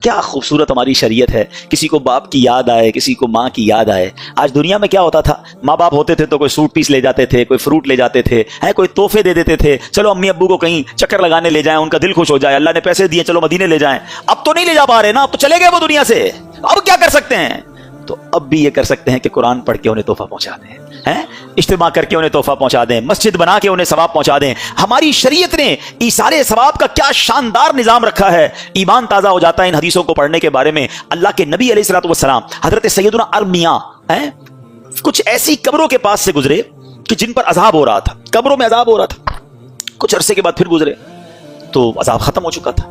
کیا خوبصورت ہماری شریعت ہے. کسی کو باپ کی یاد آئے, کسی کو ماں کی یاد آئے. آج دنیا میں کیا ہوتا تھا, ماں باپ ہوتے تھے تو کوئی سوٹ پیس لے جاتے تھے, کوئی فروٹ لے جاتے تھے, کوئی تحفے دے دیتے تھے, چلو امی ابو کو کہیں چکر لگانے لے جائیں, ان کا دل خوش ہو جائے, اللہ نے پیسے دیے چلو مدینے لے جائیں. اب تو نہیں لے جا پا رہے نا, اب تو چلے گئے وہ دنیا سے. اب کیا کر سکتے ہیں؟ تو اب بھی یہ کر سکتے ہیں کہ قرآن پڑھ کے انہیں تحفہ پہنچا دیں, اجتماع کر کے انہیں تحفہ پہنچا دیں, مسجد بنا کے انہیں ثواب پہنچا دیں. ہماری شریعت نے ایصال ثواب کا کیا شاندار نظام رکھا ہے. ایمان تازہ ہو جاتا ہے ان حدیثوں کو پڑھنے کے بارے میں. اللہ کے نبی علیہ الصلوۃ والسلام حضرت سیدنا ارمیہ کچھ ایسی قبروں کے پاس سے گزرے کہ جن پر عذاب ہو رہا تھا, قبروں میں عذاب ہو رہا تھا. کچھ عرصے کے بعد پھر گزرے تو عذاب ختم ہو چکا تھا.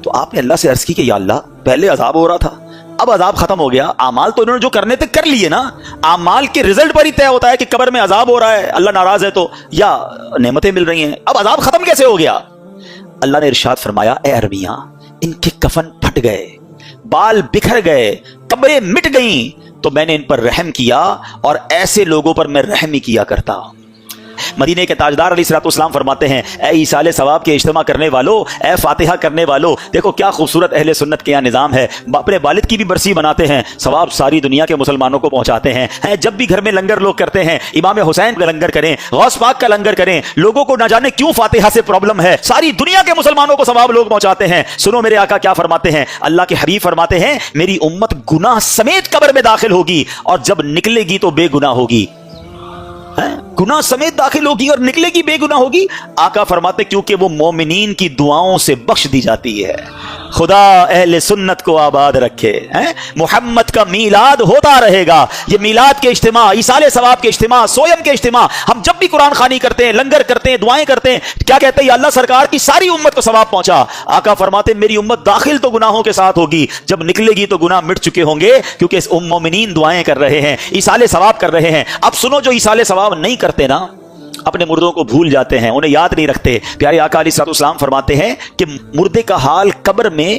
تو آپ نے اللہ سے عرض کی کہ یا اللہ, پہلے عذاب ہو رہا تھا, اب عذاب ختم ہو گیا, اعمال تو انہوں نے جو کرنے تھے کر لیے نا, اعمال کے رزلٹ پر ہی طے ہوتا ہے کہ قبر میں عذاب ہو رہا ہے, اللہ ناراض ہے تو, یا نعمتیں مل رہی ہیں. اب عذاب ختم کیسے ہو گیا؟ اللہ نے ارشاد فرمایا, اے ارمیہ, ان کے کفن پھٹ گئے, بال بکھر گئے, قبریں مٹ گئیں, تو میں نے ان پر رحم کیا, اور ایسے لوگوں پر میں رحم ہی کیا کرتا ہوں. مدینہ کے تاجدار علیہ الصلوۃ والسلام فرماتے ہیں, اے ایصال ثواب کے اجتماع کرنے والو, اے فاتحہ کرنے والو, دیکھو کیا خوبصورت اہل سنت کے یہاں نظام ہے. اپنے والد کی بھی برسی مناتے ہیں, ثواب ساری دنیا کے مسلمانوں کو پہنچاتے ہیں. جب بھی گھر میں لنگر لوگ کرتے ہیں, امام حسین کا لنگر کریں, غوث پاک کا لنگر کریں. لوگوں کو نہ جانے کیوں فاتحہ سے پرابلم ہے, ساری دنیا کے مسلمانوں کو ثواب لوگ پہنچاتے ہیں. سنو میرے آقا کیا فرماتے ہیں, اللہ کے حبیب فرماتے ہیں, میری امت گناہ سمیت قبر میں داخل ہوگی, اور جب نکلے گی تو بے گناہ ہوگی. گناہ سمیت داخل ہوگی اور نکلے گی بے گناہ ہوگی. آقا فرماتے کیونکہ وہ مومنین کی دعاؤں سے بخش دی جاتی ہے. خدا اہل سنت کو آباد رکھے. محمد کا میلاد ہوتا رہے گا. یہ میلاد کے اجتماع, ایصال ثواب کے اجتماع, سویم کے اجتماع, ہم جب بھی قرآن خوانی کرتے ہیں, لنگر کرتے ہیں, دعائیں کرتے ہیں, کیا کہتے ہیں, یا اللہ سرکار کی ساری امت کو ثواب پہنچا. آقا فرماتے میری امت داخل تو گناہوں کے ساتھ ہوگی, جب نکلے گی تو گناہ مٹ چکے ہوں گے, کیونکہ اس مومنین دعائیں کر رہے ہیں, ایصال ثواب کر رہے ہیں. اب سنو, جو ایصال ثواب نہیں کرتے نا, اپنے مردوں کو بھول جاتے ہیں, انہیں یاد نہیں رکھتے. پیارے آقا علیہ الصلوۃ والسلام فرماتے ہیں کہ مردے کا حال قبر میں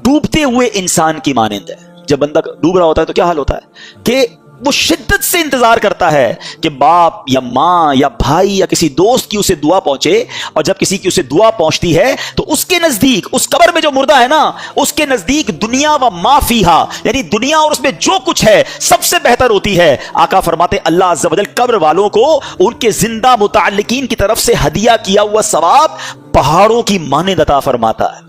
ڈوبتے ہوئے انسان کی مانند ہے. جب بندہ ڈوب رہا ہوتا ہے تو کیا حال ہوتا ہے کہ وہ شدت سے انتظار کرتا ہے کہ باپ یا ماں یا بھائی یا کسی دوست کی اسے دعا پہنچے, اور جب کسی کی اسے دعا پہنچتی ہے تو اس کے نزدیک, اس قبر میں جو مردہ ہے نا, اس کے نزدیک دنیا و ما فیہا, یعنی دنیا اور اس میں جو کچھ ہے سب سے بہتر ہوتی ہے. آقا فرماتے اللہ عز و جل قبر والوں کو ان کے زندہ متعلقین کی طرف سے ہدیہ کیا ہوا ثواب پہاڑوں کی مانند عطا فرماتا ہے.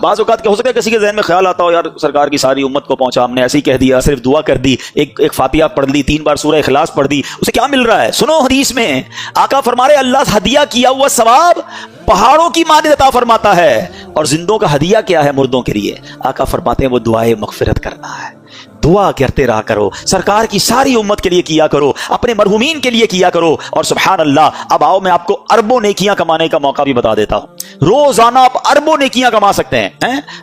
بعض اوقات کیا ہو سکتا ہے کسی کے ذہن میں خیال آتا ہو, یار سرکار کی ساری امت کو پہنچا, ہم نے ایسے ہی کہہ دیا, صرف دعا کر دی, ایک فاتحہ پڑھ لی, 3 بار سورہ اخلاص پڑھ دی, اسے کیا مل رہا ہے؟ سنو حدیث میں آقا فرما رہے اللہ ہدیہ کیا ہوا ثواب پہاڑوں کی مانند عطا فرماتا ہے. اور زندوں کا ہدیہ کیا ہے مردوں کے لیے؟ آقا فرماتے ہیں وہ دعائے مغفرت کرنا ہے. دعا کرتے رہا کرو, سرکار کی ساری امت کے لیے کیا کرو, اپنے مرحومین کے لیے کیا کرو. اور سبحان اللہ, اب آؤ میں آپ کو اربوں نیکیاں کمانے کا موقع بھی بتا دیتا ہوں. روزانہ آپ اربوں نیکیاں کما سکتے ہیں.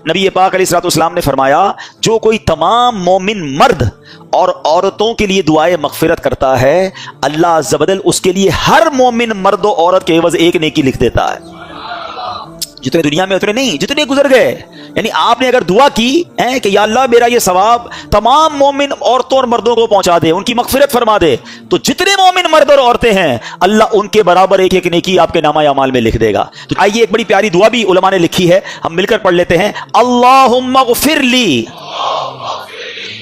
نبی پاک علیہ الصلوۃ والسلام نے فرمایا جو کوئی تمام مومن مرد اور عورتوں کے لیے دعائے مغفرت کرتا ہے, اللہ عز و جل اس کے لیے ہر مومن مرد و عورت کے عوض ایک نیکی لکھ دیتا ہے. جتنے دنیا میں اتنے نہیں, جتنے گزر گئے. یعنی آپ نے اگر دعا کی کہ یا اللہ میرا یہ ثواب تمام مومن عورتوں اور مردوں کو پہنچا دے, ان کی مغفرت فرما دے, تو جتنے مومن مرد اور عورتیں ہیں اللہ ان کے برابر ایک ایک نیکی آپ کے نامہ اعمال میں لکھ دے گا. تو آئیے ایک بڑی پیاری دعا بھی علماء نے لکھی ہے, ہم مل کر پڑھ لیتے ہیں. اللہم اغفر لی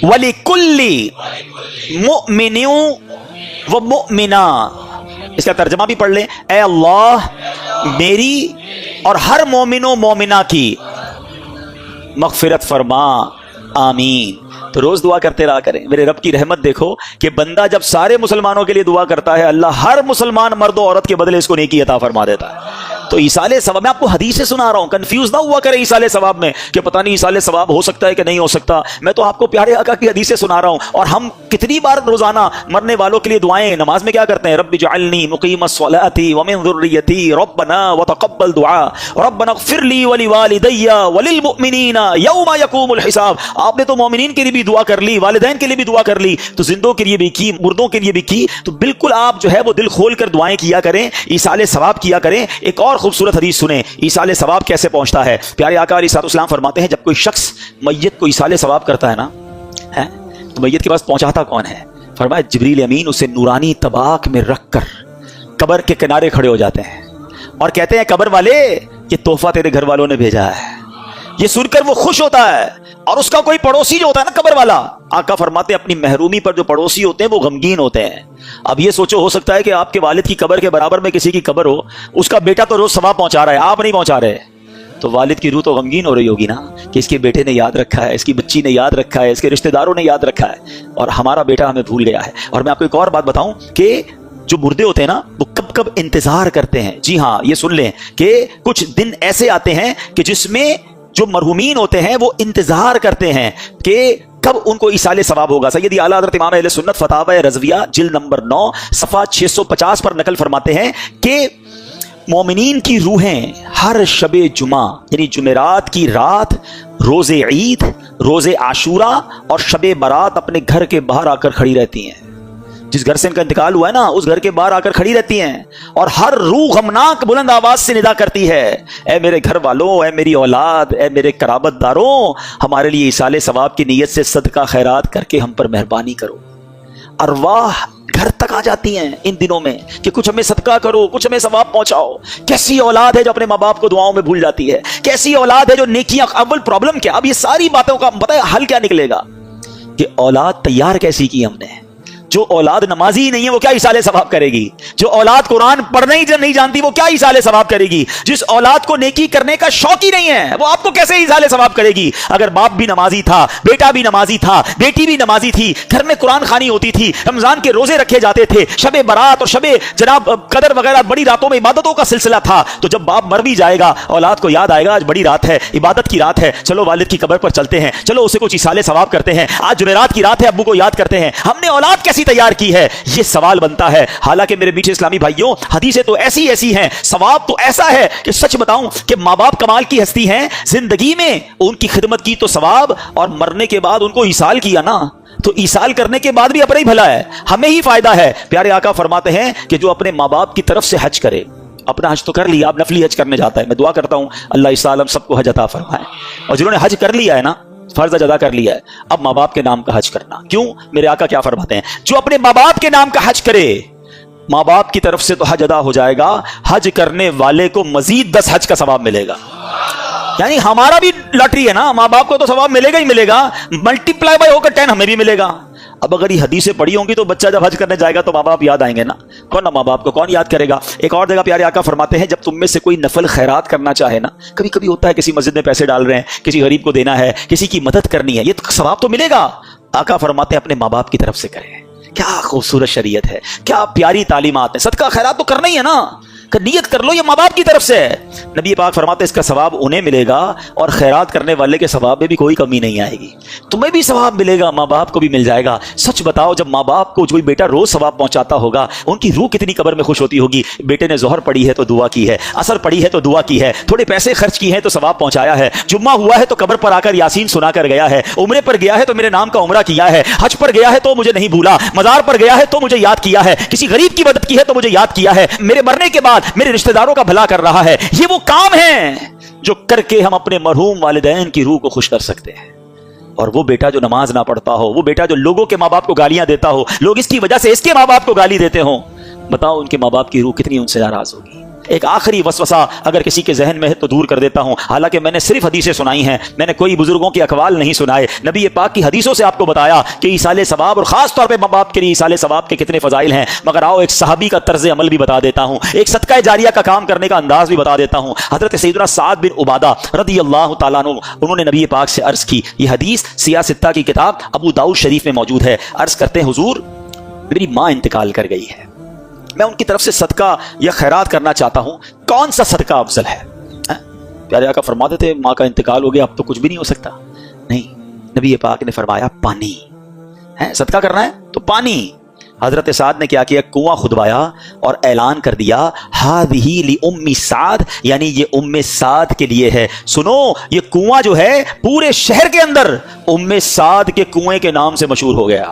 ولکل مؤمن و مؤمنہ. اس کا ترجمہ بھی پڑھ لیں, اے اللہ میری اور ہر مومن و مومنہ کی مغفرت فرما, آمین. تو روز دعا کرتے رہا کریں. میرے رب کی رحمت دیکھو کہ بندہ جب سارے مسلمانوں کے لیے دعا کرتا ہے, اللہ ہر مسلمان مرد و عورت کے بدلے اس کو نیکی عطا فرما دیتا ہے. تو ایصال ثواب, میں آپ کو حدیث سے سنا رہا ہوں, کنفیوز نہ ہوا کرے ایصال ثواب میں کہ پتہ نہیں ایصال ثواب ہو سکتا ہے کہ نہیں ہو سکتا. میں تو آپ کو پیارے آقا کی حدیث سے سنا رہا ہوں. اور ہم کتنی بار روزانہ مرنے والوں کے لیے دعائیں نماز میں کیا کرتے ہیں, رب اجعلنی مقیم الصلاۃ ومن ذریتی ربنا وتقبل دعاء ربنا اغفر لی ولوالدی وللمؤمنین یوم یقوم الحساب. آپ نے تو مومنین کے لیے بھی دعا کر لی, والدین کے لیے بھی دعا کر لی, تو زندوں کے لیے بھی کی, مردوں کے لیے بھی کی. تو بالکل آپ جو ہے وہ دل کھول کر دعائیں کیا کریں, ایصال ثواب کیا کریں. ایک اور خوبصورت حدیث سنیں, ایصال ثواب کیسے پہنچتا ہے. پیارے آقا علیہ الصلوۃ والسلام فرماتے ہیں جب کوئی شخص میت کو ایصال ثواب کرتا ہے نا, تو میت کے پاس پہنچاتا کون ہے؟ فرمایا جبریل امین اسے نورانی طباق میں رکھ کر قبر کے کنارے کھڑے ہو جاتے ہیں اور کہتے ہیں قبر والے یہ تحفہ تیرے گھر والوں نے بھیجا ہے. یہ سن کر وہ خوش ہوتا ہے، اور اس کا کوئی پڑوسی جو ہوتا ہے نا قبر والا، آقا فرماتے ہیں اپنی محرومی پر جو پڑوسی ہوتے ہیں وہ غمگین ہوتے ہیں۔ اب یہ سوچو، ہو سکتا ہے کہ آپ کے والد کی قبر کے برابر میں کسی کی قبر ہو، اس کا بیٹا تو روز ثواب پہنچا رہا ہے، آپ نہیں پہنچا رہے، تو والد کی روح تو غمگین ہو رہی ہوگی نا کہ اس کے بیٹے نے یاد رکھا ہے، اس کی بچی نے یاد رکھا ہے، اس کے رشتہ داروں نے یاد رکھا ہے، اور ہمارا بیٹا ہمیں بھول گیا ہے۔ اور میں آپ کو ایک اور بات بتاؤں کہ جو مردے ہوتے ہیں نا وہ کب کب انتظار کرتے ہیں۔ جی ہاں، یہ سن لیں کہ کچھ دن ایسے آتے ہیں کہ جس میں جو مرحومین ہوتے ہیں وہ انتظار کرتے ہیں کہ کب ان کو ایصال ثواب ہوگا۔ سیدی اعلیٰ حضرت امام اہل سنت فتاوی رضویہ جلد نمبر 9 صفحہ 650 پر نقل فرماتے ہیں کہ مومنین کی روحیں ہر شب جمعہ یعنی جمعرات کی رات، روز عید، روز عاشورہ اور شب برات اپنے گھر کے باہر آ کر کھڑی رہتی ہیں۔ جس گھر سے ان کا انتقال ہوا ہے نا اس گھر کے باہر آ کر کھڑی رہتی ہیں، اور ہر روح غمناک بلند آواز سے ندا کرتی ہے، اے میرے گھر والوں، اے میری اولاد، اے میرے قرابت داروں، ہمارے لیے ایصال ثواب کی نیت سے صدقہ خیرات کر کے ہم پر مہربانی کرو۔ ارواح گھر تک آ جاتی ہیں ان دنوں میں کہ کچھ ہمیں صدقہ کرو، کچھ ہمیں ثواب پہنچاؤ۔ کیسی اولاد ہے جو اپنے ماں باپ کو دعاؤں میں بھول جاتی ہے، کیسی اولاد ہے جو نیکیاں، اول پرابلم کیا، اب یہ ساری باتوں کا پتہ ہے حل کیا نکلے گا کہ اولاد تیار کیسی کی ہم نے۔ جو اولاد نمازی ہی نہیں ہے وہ کیا ایصال ثواب کرے گی؟ جو اولاد قرآن پڑھنا ہی نہیں جانتی وہ کیا ایصال ثواب کرے گی؟ جس اولاد کو نیکی کرنے کا شوق ہی نہیں ہے وہ آپ کو کیسے ایصال ثواب کرے گی؟ اگر باپ بھی نمازی تھا، بیٹا بھی نمازی تھا، بیٹی بھی نمازی تھی، گھر میں قرآن خوانی ہوتی تھی، رمضان کے روزے رکھے جاتے تھے، شب برات اور شب جناب قدر وغیرہ بڑی راتوں میں عبادتوں کا سلسلہ تھا، تو جب باپ مر بھی جائے گا اولاد کو یاد آئے گا آج بڑی رات ہے، عبادت کی رات ہے، چلو والد کی قبر پر چلتے ہیں، چلو اسے کچھ ایصال ثواب کرتے ہیں، آج جمعرات کی رات ہے ابو کو یاد کرتے ہیں۔ ہم نے اولاد کیسی تیار کی ہے یہ سوال بنتا ہے۔ حالانکہ میرے میٹھے اسلامی بھائیوں حدیثیں تو ایسی ہیں، ثواب تو ایسا ہے کہ سچ بتاؤں کہ ماں باپ کمال کی ہستی ہیں، زندگی میں ان کی خدمت کی تو ثواب، اور مرنے کے بعد ان کو ایصال کیا نا تو ایصال کرنے کے بعد بھی اپنا ہی بھلا ہے، ہمیں ہی فائدہ ہے۔ پیارے آقا فرماتے ہیں کہ جو اپنے ماں باپ کی طرف سے حج کرے، اپنا حج تو کر لیا، اب نفلی حج کرنے جاتا ہے، میں دعا کرتا ہوں اللہ اس عالم سب کو حج عطا فرمائے، اور جنہوں نے حج کر لیا ہے نا، فرض ادا کر لیا ہے، اب ماں باپ کے نام کا حج کرنا۔ کیوں؟ میرے آقا کیا فرماتے ہیں، جو اپنے ماں باپ کے نام کا حج کرے، ماں باپ کی طرف سے تو حج ادا ہو جائے گا، حج کرنے والے کو مزید 10 حج کا ثواب ملے گا۔ یعنی ہمارا بھی لاٹری ہے نا، ماں باپ کو تو ثواب ملے گا ہی ملے گا، ملٹی پلائی بائی ہو کر 10 ہمیں بھی ملے گا۔ اب اگر یہ حدیثیں پڑھی ہوں گی تو بچہ جب حج کرنے جائے گا تو ماں باپ یاد آئیں گے نا، کون نہ ماں باپ کو کون یاد کرے گا؟ ایک اور جگہ پیارے آقا فرماتے ہیں جب تم میں سے کوئی نفل خیرات کرنا چاہے نا، کبھی کبھی ہوتا ہے کسی مسجد میں پیسے ڈال رہے ہیں، کسی غریب کو دینا ہے، کسی کی مدد کرنی ہے، یہ تو ثواب تو ملے گا۔ آقا فرماتے ہیں اپنے ماں باپ کی طرف سے کریں۔ کیا خوبصورت شریعت ہے، کیا پیاری تعلیمات ہیں۔ صدقہ خیرات تو کرنا ہی ہے نا، کہ نیت کر لو یہ ماں باپ کی طرف سے ہے۔ نبی پاک فرماتے ہیں اس کا ثواب انہیں ملے گا، اور خیرات کرنے والے کے ثواب میں بھی کوئی کمی نہیں آئے گی، تمہیں بھی ثواب ملے گا، ماں باپ کو بھی مل جائے گا۔ سچ بتاؤ جب ماں باپ کو کوئی بیٹا روز ثواب پہنچاتا ہوگا ان کی روح کتنی قبر میں خوش ہوتی ہوگی۔ بیٹے نے ظہر پڑھی ہے تو دعا کی ہے، عصر پڑھی ہے تو دعا کی ہے، تھوڑے پیسے خرچ کیے ہیں تو ثواب پہنچایا ہے، جمعہ ہوا ہے تو قبر پر آ کر یاسین سنا کر گیا ہے، عمرے پر گیا ہے تو میرے نام کا عمرہ کیا ہے، حج پر گیا ہے تو مجھے نہیں بھولا، مزار پر گیا ہے تو مجھے یاد کیا ہے، کسی غریب کی مدد کی ہے تو مجھے یاد کیا ہے، میرے مرنے کے بعد میرے رشتہ داروں کا بھلا کر رہا ہے۔ یہ وہ کام ہیں جو کر کے ہم اپنے مرحوم والدین کی روح کو خوش کر سکتے ہیں۔ اور وہ بیٹا جو نماز نہ پڑھتا ہو، وہ بیٹا جو لوگوں کے ماں باپ کو گالیاں دیتا ہو، لوگ اس کی وجہ سے اس کے ماں باپ کو گالی دیتے ہوں، بتاؤ ان کے ماں باپ کی روح کتنی ان سے ناراض ہوگی۔ ایک آخری وسوسہ اگر کسی کے ذہن میں ہے تو دور کر دیتا ہوں، حالانکہ میں نے صرف حدیثیں سنائی ہیں، میں نے کوئی بزرگوں کے اقوال نہیں سنائے، نبی پاک کی حدیثوں سے آپ کو بتایا کہ ایصال ثواب اور خاص طور پہ ماں باپ کے لیے ایصال ثواب کے کتنے فضائل ہیں۔ مگر آؤ ایک صحابی کا طرز عمل بھی بتا دیتا ہوں، ایک صدقہ جاریہ کا کام کرنے کا انداز بھی بتا دیتا ہوں۔ حضرت سیدنا سعد بن عبادہ رضی اللہ تعالیٰ عنہ، انہوں نے نبی پاک سے عرض کی، یہ حدیث سیاہ ستہ کی کتاب ابو داؤد شریف میں موجود ہے۔ عرض کرتے ہیں حضور میری ماں انتقال کر گئی ہے، میں ان کی طرف سے صدقہ یا خیرات کرنا چاہتا ہوں، کون سا صدقہ افضل ہے؟ پیارے آقا فرماتے تھے ماں کا انتقال ہو گیا اب تو کچھ بھی نہیں ہو سکتا، نہیں، نبی پاک نے فرمایا پانی ہے، صدقہ کرنا ہے تو پانی۔ حضرت سعد نے کیا کیا، کنواں کھدوایا اور اعلان کر دیا ہذہ لأم سعد، یعنی یہ ام سعد کے لیے ہے۔ سنو یہ کنواں جو ہے پورے شہر کے اندر ام سعد کے کنویں کے نام سے مشہور ہو گیا۔